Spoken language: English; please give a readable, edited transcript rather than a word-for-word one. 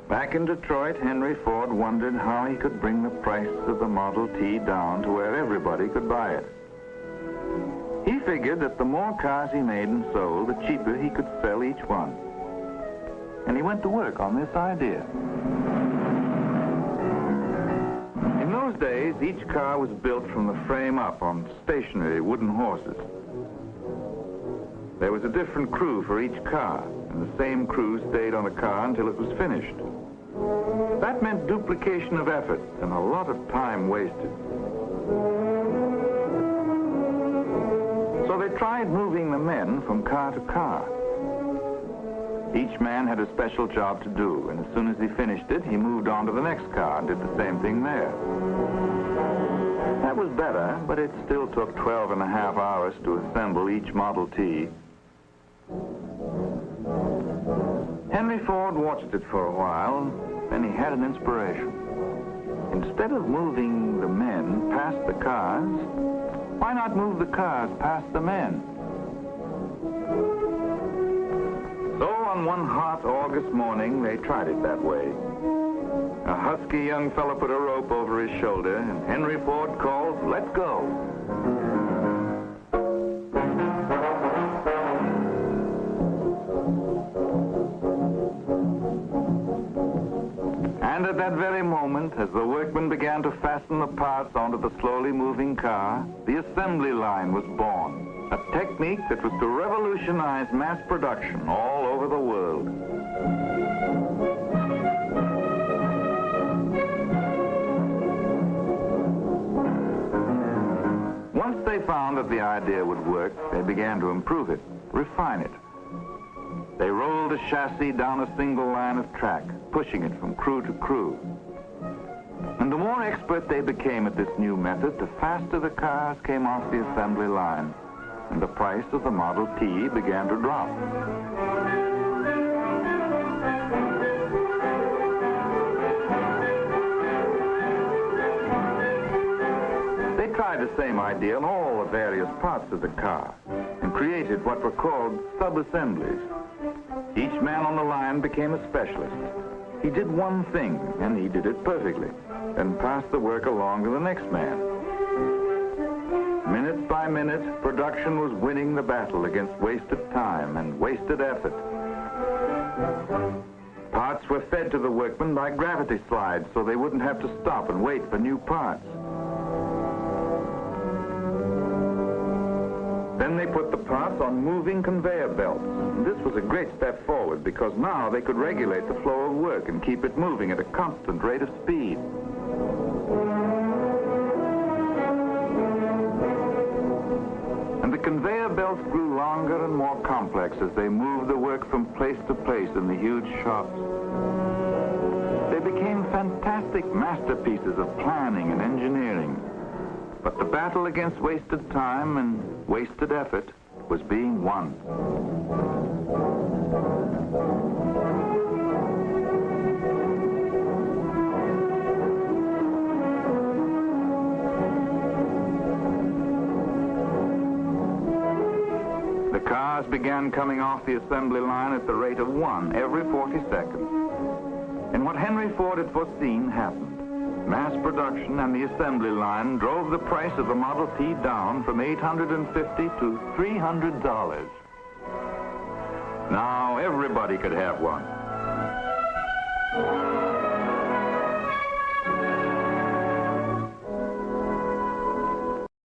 Back in Detroit, Henry Ford wondered how he could bring the price of the Model T down to where everybody could buy it. He figured that the more cars he made and sold, the cheaper he could sell each one. And he went to work on this idea. In those days, each car was built from the frame up on stationary wooden horses. There was a different crew for each car, and the same crew stayed on the car until it was finished. That meant duplication of effort and a lot of time wasted. So they tried moving the men from car to car. Each man had a special job to do, and as soon as he finished it, he moved on to the next car and did the same thing there. That was better, but it still took 12.5 hours to assemble each Model T. Henry Ford watched it for a while, then he had an inspiration. Instead of moving the men past the cars, why not move the cars past the men? So on one hot August morning, they tried it that way. A husky young fellow put a rope over his shoulder, and Henry Ford called, "Let's go." And at that very moment, as the workmen began to fasten the parts onto the slowly moving car, the assembly line was born, a technique that was to revolutionize mass production all over the world. Once they found that the idea would work, they began to improve it, refine it. They rolled the chassis down a single line of track, pushing it from crew to crew. And the more expert they became at this new method, the faster the cars came off the assembly line, and the price of the Model T began to drop. They tried the same idea on all the various parts of the car and created what were called sub-assemblies. Each man on the line became a specialist. He did one thing, and he did it perfectly, then passed the work along to the next man. Minute by minute, production was winning the battle against wasted time and wasted effort. Parts were fed to the workmen by gravity slides so they wouldn't have to stop and wait for new parts. Then they put the parts on moving conveyor belts. This was a great step forward because now they could regulate the flow of work and keep it moving at a constant rate of speed. And the conveyor belts grew longer and more complex as they moved the work from place to place in the huge shops. They became fantastic masterpieces of planning and engineering. But the battle against wasted time and wasted effort was being won. The cars began coming off the assembly line at the rate of 1 every 40 seconds. And what Henry Ford had foreseen happened. Mass production and the assembly line drove the price of the Model T down from $850 to $300. Now everybody could have one.